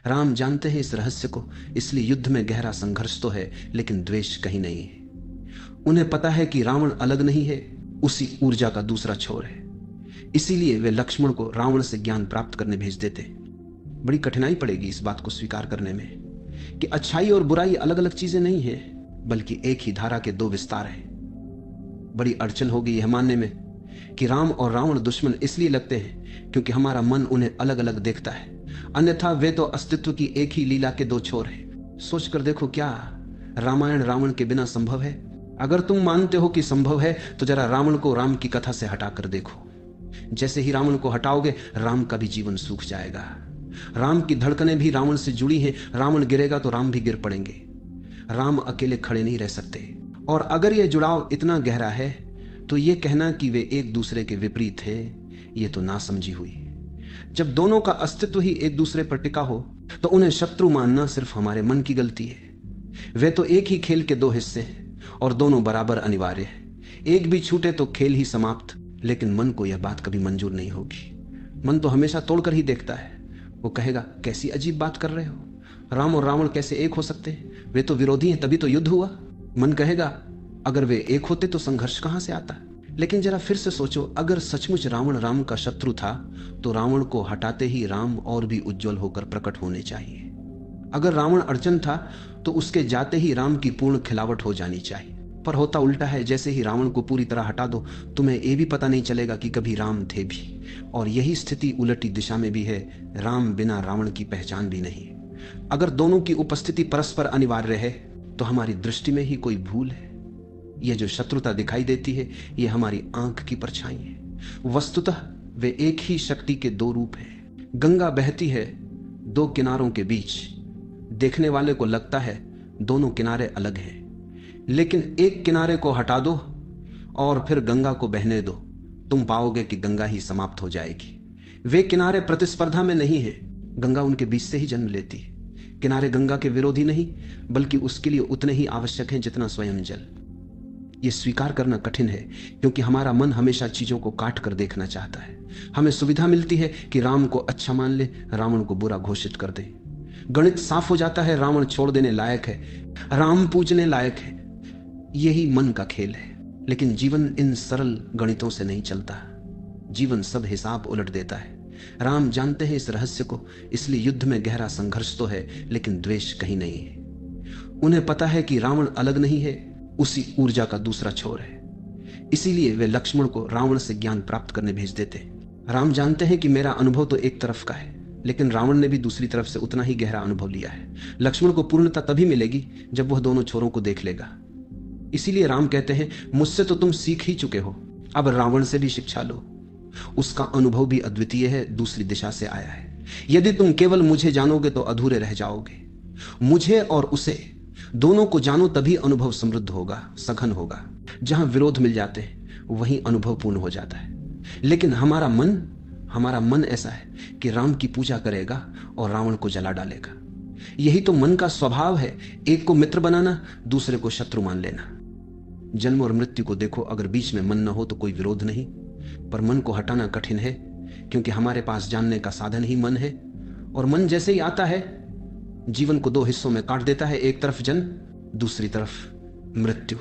राम जानते हैं इस रहस्य को, इसलिए युद्ध में गहरा संघर्ष तो है लेकिन द्वेष कहीं नहीं है। उन्हें पता है कि रावण अलग नहीं है, उसी ऊर्जा का दूसरा छोर है। इसीलिए वे लक्ष्मण को रावण से ज्ञान प्राप्त करने भेज देते। बड़ी कठिनाई पड़ेगी इस बात को स्वीकार करने में कि अच्छाई और बुराई अलग अलग चीजें नहीं है, बल्कि एक ही धारा के दो विस्तार हैं। बड़ी अड़चन होगी यह मानने में कि राम और रावण दुश्मन इसलिए लगते हैं क्योंकि हमारा मन उन्हें अलग अलग देखता है, अन्यथा वे तो अस्तित्व की एक ही लीला के दो छोर हैं। सोच कर देखो, क्या रामायण रावण के बिना संभव है? अगर तुम मानते हो कि संभव है तो जरा रावण को राम की कथा से हटाकर देखो। जैसे ही रावण को हटाओगे, राम का भी जीवन सूख जाएगा। राम की धड़कनें भी रावण से जुड़ी हैं। रावण गिरेगा तो राम भी गिर पड़ेंगे। राम अकेले खड़े नहीं रह सकते। और अगर यह जुड़ाव इतना गहरा है तो यह कहना कि वे एक दूसरे के विपरीत थे, यह तो नासमझी हुई। जब दोनों का अस्तित्व ही एक दूसरे पर टिका हो तो उन्हें शत्रु मानना सिर्फ हमारे मन की गलती है। वे तो एक ही खेल के दो हिस्से हैं और दोनों बराबर अनिवार्य है। एक भी छूटे तो खेल ही समाप्त। लेकिन मन को यह बात कभी मंजूर नहीं होगी। मन तो हमेशा तोड़कर ही देखता है। वो कहेगा, कैसी अजीब बात कर रहे हो, राम और रावण कैसे एक हो सकते हैं? वे तो विरोधी हैं, तभी तो युद्ध हुआ। मन कहेगा, अगर वे एक होते तो संघर्ष कहां से आता? लेकिन जरा फिर से सोचो, अगर सचमुच रावण राम का शत्रु था तो रावण को हटाते ही राम और भी उज्जवल होकर प्रकट होने चाहिए। अगर रावण अड़चन था तो उसके जाते ही राम की पूर्ण खिलावट हो जानी चाहिए। पर होता उल्टा है। जैसे ही रावण को पूरी तरह हटा दो, तुम्हें यह भी पता नहीं चलेगा कि कभी राम थे भी। और यही स्थिति उलटी दिशा में भी है। राम बिना रावण की पहचान भी नहीं। अगर दोनों की उपस्थिति परस्पर अनिवार्य है तो हमारी दृष्टि में ही कोई भूल है। यह जो शत्रुता दिखाई देती है, यह हमारी आंख की परछाई है। वस्तुतः वे एक ही शक्ति के दो रूप हैं। गंगा बहती है दो किनारों के बीच। देखने वाले को लगता है दोनों किनारे अलग हैं, लेकिन एक किनारे को हटा दो और फिर गंगा को बहने दो, तुम पाओगे कि गंगा ही समाप्त हो जाएगी। वे किनारे प्रतिस्पर्धा में नहीं है, गंगा उनके बीच से ही जन्म लेती है। किनारे गंगा के विरोधी नहीं, बल्कि उसके लिए उतने ही आवश्यक हैं जितना स्वयं जल। यह स्वीकार करना कठिन है क्योंकि हमारा मन हमेशा चीजों को काट कर देखना चाहता है। हमें सुविधा मिलती है कि राम को अच्छा मान ले, रावण को बुरा घोषित कर दे। गणित साफ हो जाता है, रावण छोड़ देने लायक है, राम पूजने लायक है। यही मन का खेल है। लेकिन जीवन इन सरल गणितों से नहीं चलता। जीवन सब हिसाब उलट देता है। राम जानते हैं इस रहस्य को, इसलिए युद्ध में गहरा संघर्ष तो है लेकिन द्वेष कहीं नहीं है। उन्हें पता है कि रावण अलग नहीं है, उसी ऊर्जा का दूसरा छोर है। इसीलिए वे लक्ष्मण को रावण से ज्ञान प्राप्त करने भेज देते। राम जानते हैं कि मेरा अनुभव तो एक तरफ का है, लेकिन रावण ने भी दूसरी तरफ से उतना ही गहरा अनुभव लिया है। लक्ष्मण को पूर्णता तभी मिलेगी जब वह दोनों छोरों को देख लेगा। इसीलिए राम कहते हैं, मुझसे तो तुम सीख ही चुके हो, अब रावण से भी शिक्षा लो। उसका अनुभव भी अद्वितीय है, दूसरी दिशा से आया है। यदि तुम केवल मुझे जानोगे तो अधूरे रह जाओगे। मुझे और उसे दोनों को जानो, तभी अनुभव समृद्ध होगा, सघन होगा। जहां विरोध मिल जाते हैं वहीं अनुभव पूर्ण हो जाता है। लेकिन हमारा मन ऐसा है कि राम की पूजा करेगा और रावण को जला डालेगा। यही तो मन का स्वभाव है, एक को मित्र बनाना, दूसरे को शत्रु मान लेना। जन्म और मृत्यु को देखो, अगर बीच में मन न हो तो कोई विरोध नहीं, पर मन को हटाना कठिन है क्योंकि हमारे पास जानने का साधन ही मन है। और मन जैसे ही आता है, जीवन को दो हिस्सों में काट देता है। एक तरफ जन्म, दूसरी तरफ मृत्यु।